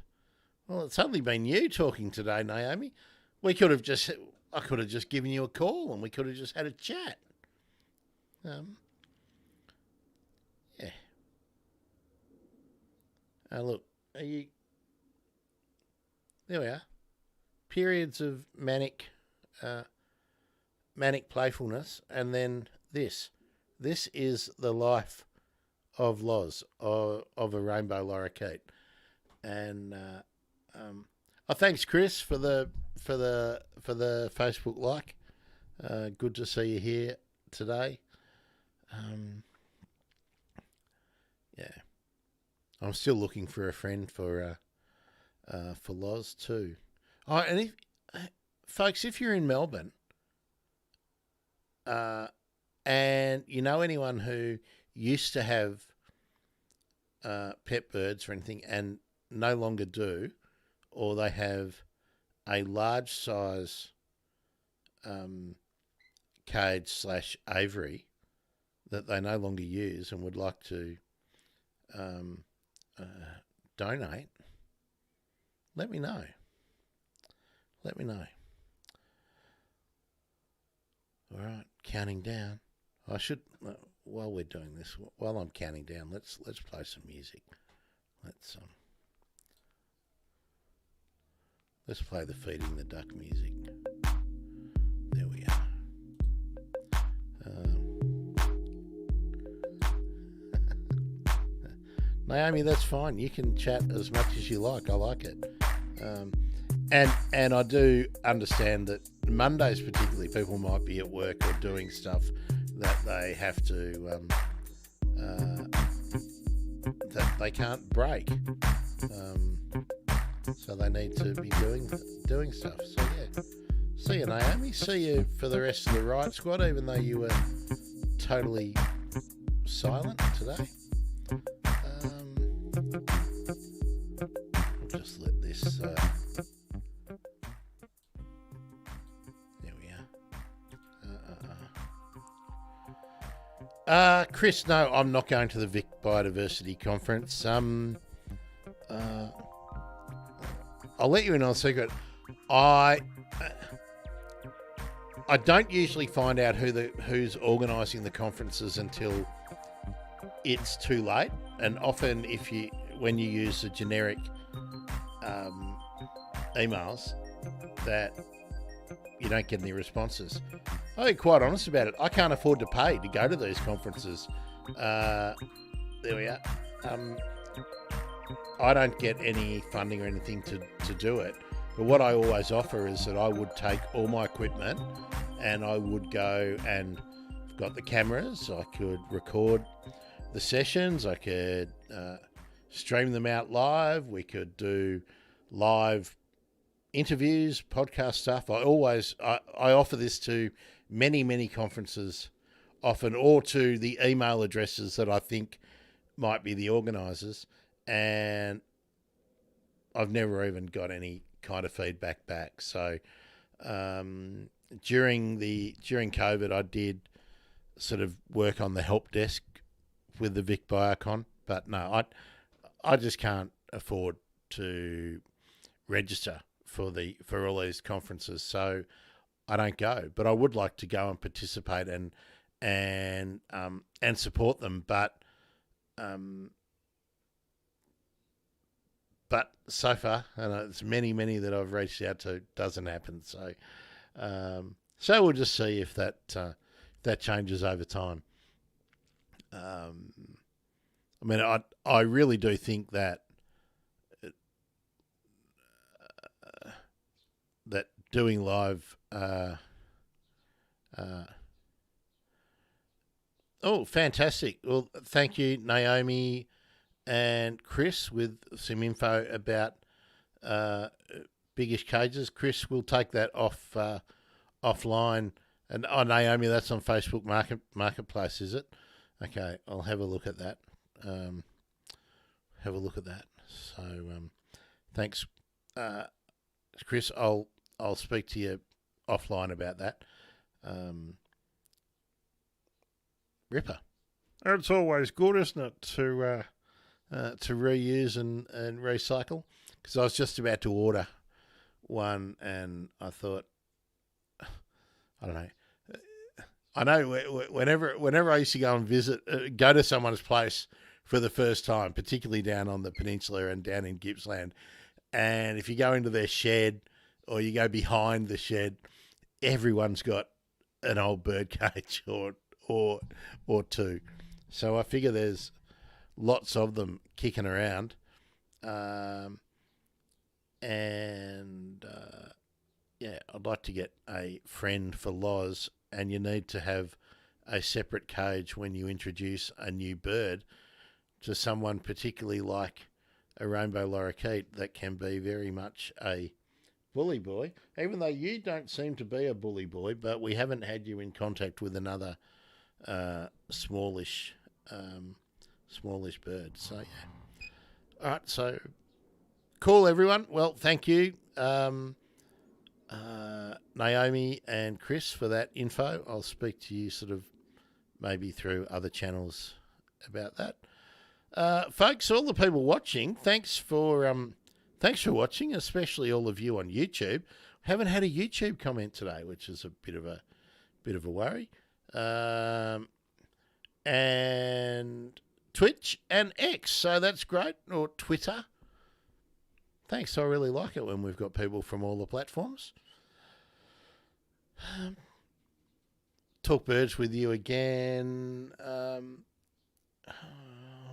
well, it's only been you talking today, Naomi. I could have just given you a call and we could have just had a chat. Yeah. Look, there we are. Periods of manic playfulness, and then this. This is the life of Loz, of a rainbow lorikeet. And thanks, Chris, for the Facebook like. Good to see you here today. Yeah, I'm still looking for a friend for Loz too. Oh, and if folks, if you're in Melbourne, and you know anyone who used to have pet birds or anything and no longer do, or they have a large size cage / aviary that they no longer use and would like to donate, let me know. All right, counting down. I should, while we're doing this, while I'm counting down, let's play some music. Let's play the Feeding the Duck music. There we are. Naomi, that's fine. You can chat as much as you like. I like it. And I do understand that Mondays particularly, people might be at work or doing stuff that they have to, that they can't break. So they need to be doing stuff. So yeah. See you, Naomi. See you for the rest of the Riot Squad, even though you were totally silent today. I'll just let this... there we are. Chris, no, I'm not going to the Vic Biodiversity Conference. I'll let you in on a secret. I don't usually find out who's organising the conferences until it's too late, and often when you use the generic emails, that you don't get any responses. I'll be quite honest about it. I can't afford to pay to go to these conferences. There we are. I don't get any funding or anything to do it. But what I always offer is that I would take all my equipment and I would go, and I've got the cameras, I could record the sessions, I could stream them out live, we could do live interviews, podcast stuff. I offer this to many conferences often, or to the email addresses that I think might be the organisers, and I've never even got any kind of feedback back. So during COVID, I did sort of work on the help desk with the Vic Biocon, but no, I just can't afford to register for all these conferences, so I don't go. But I would like to go and participate and support them, but so far, and it's many that I've reached out to, doesn't happen. So we'll just see if that changes over time. I mean, I really do think that doing live. Oh, fantastic! Well, thank you, Naomi and Chris, with some info about Biggish Cages. Chris, we'll take that offline. And Naomi, that's on Facebook Marketplace, is it? Okay, I'll have a look at that. So, thanks, Chris. I'll speak to you offline about that. Ripper. It's always good, isn't it, to reuse and recycle? Because I was just about to order one, and I thought, I don't know. I know whenever I used to go and go to someone's place for the first time, particularly down on the peninsula and down in Gippsland, and if you go into their shed or you go behind the shed, everyone's got an old bird cage or two. So I figure there's lots of them kicking around, I'd like to get a friend for Loz, and you need to have a separate cage when you introduce a new bird to someone, particularly like a rainbow lorikeet, that can be very much a bully boy, even though you don't seem to be a bully boy, but we haven't had you in contact with another smallish bird. So, yeah. All right, so cool, everyone. Well, thank you, Naomi and Chris, for that info. I'll speak to you sort of maybe through other channels about that. Folks, all the people watching, thanks for watching, especially all of you on YouTube. Haven't had a YouTube comment today, which is a bit of a worry. And Twitch and X, so that's great, or Twitter. Thanks. I really like it when we've got people from all the platforms. Talk birds with you again.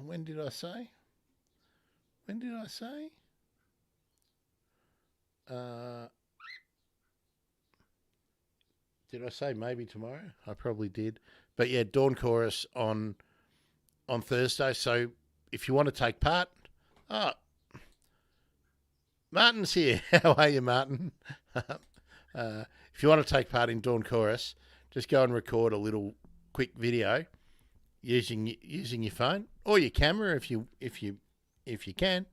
When did I say? Did I say maybe tomorrow? I probably did. But yeah, Dawn Chorus on Thursday. So if you want to take part, Martin's here. How are you, Martin? If you want to take part in Dawn Chorus, just go and record a little quick video using your phone or your camera if you can.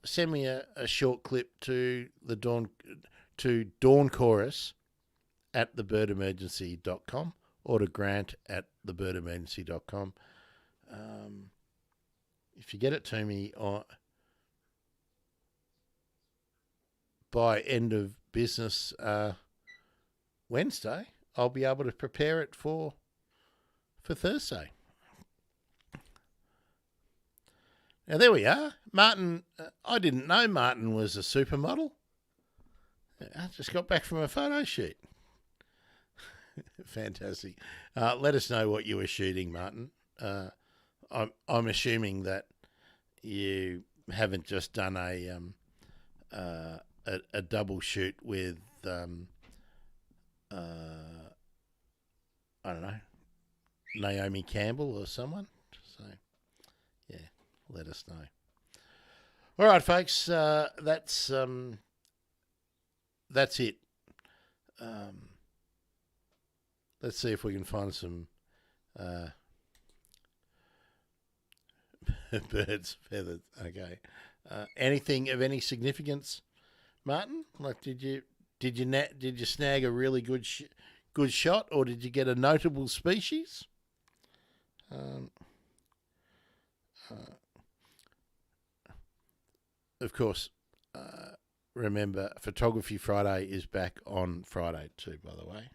Send me a short clip to Dawn Chorus at thebirdemergency.com or to Grant at thebirdemergency.com. If you get it to me by end of business Wednesday, I'll be able to prepare it for Thursday. Now, there we are. Martin, I didn't know Martin was a supermodel. I just got back from a photo shoot. Fantastic. Let us know what you were shooting, Martin. I'm assuming that you haven't just done a double shoot with, I don't know, Naomi Campbell or someone. So, yeah, let us know. All right, folks, that's it. Let's see if we can find some birds feathers. Okay. Anything of any significance, Martin? Like, did you snag a really good shot, or did you get a notable species? Of course, remember, Photography Friday is back on Friday too, by the way.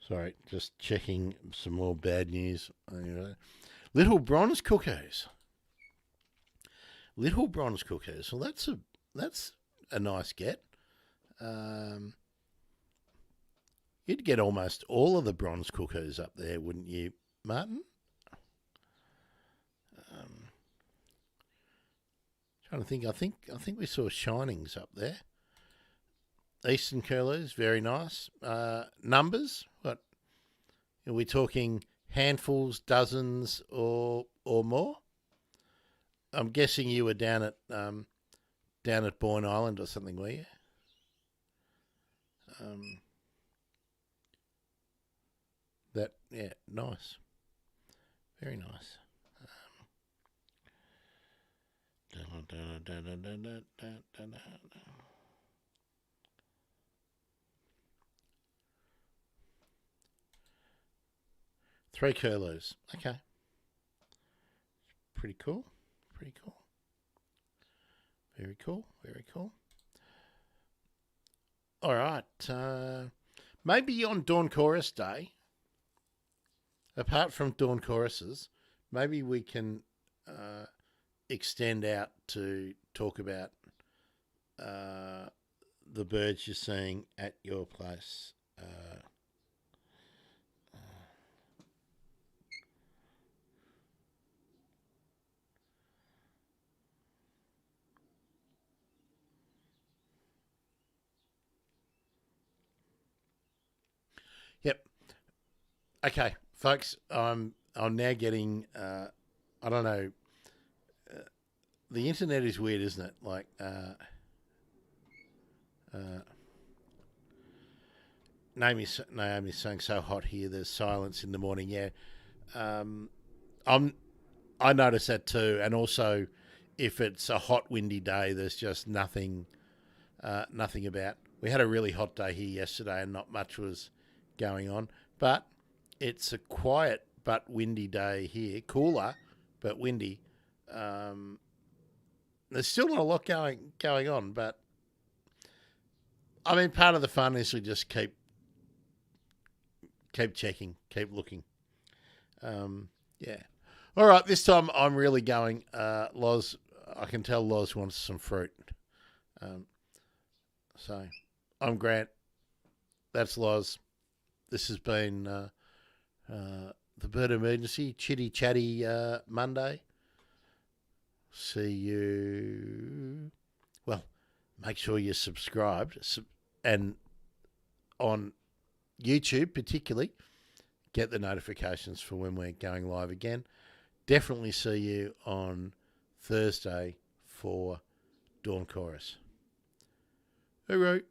Sorry, just checking some more bad news. Little bronze cuckoos. Well, that's a nice get. You'd get almost all of the bronze cuckoos up there, wouldn't you, Martin? Trying to think. I think we saw shinings up there. Eastern curlews, very nice. Numbers, what? Are we talking handfuls, dozens, or more? I'm guessing you were down at Boyne Island or something, were you? Nice, very nice. 3 curlews. Okay. Pretty cool. Very cool. All right. Maybe on Dawn Chorus Day, apart from Dawn Choruses, maybe we can extend out to talk about the birds you're seeing at your place. Yep. Okay, folks. I'm now getting. I don't know. The internet is weird, isn't it? Like, Naomi's saying so hot here. There's silence in the morning. Yeah, I notice that too. And also, if it's a hot, windy day, there's just nothing about. We had a really hot day here yesterday, and not much was going on. But it's a quiet but windy day here. Cooler, but windy. There's still not a lot going on, but I mean, part of the fun is we just keep checking, keep looking. Yeah. All right, this time I'm really going. Loz, I can tell Loz wants some fruit. So I'm Grant. That's Loz. This has been the Bird Emergency Chitty Chatty Monday. See you. Well, make sure you're subscribed, and on YouTube particularly, get the notifications for when we're going live again. Definitely see you on Thursday for Dawn Chorus. Hooroo.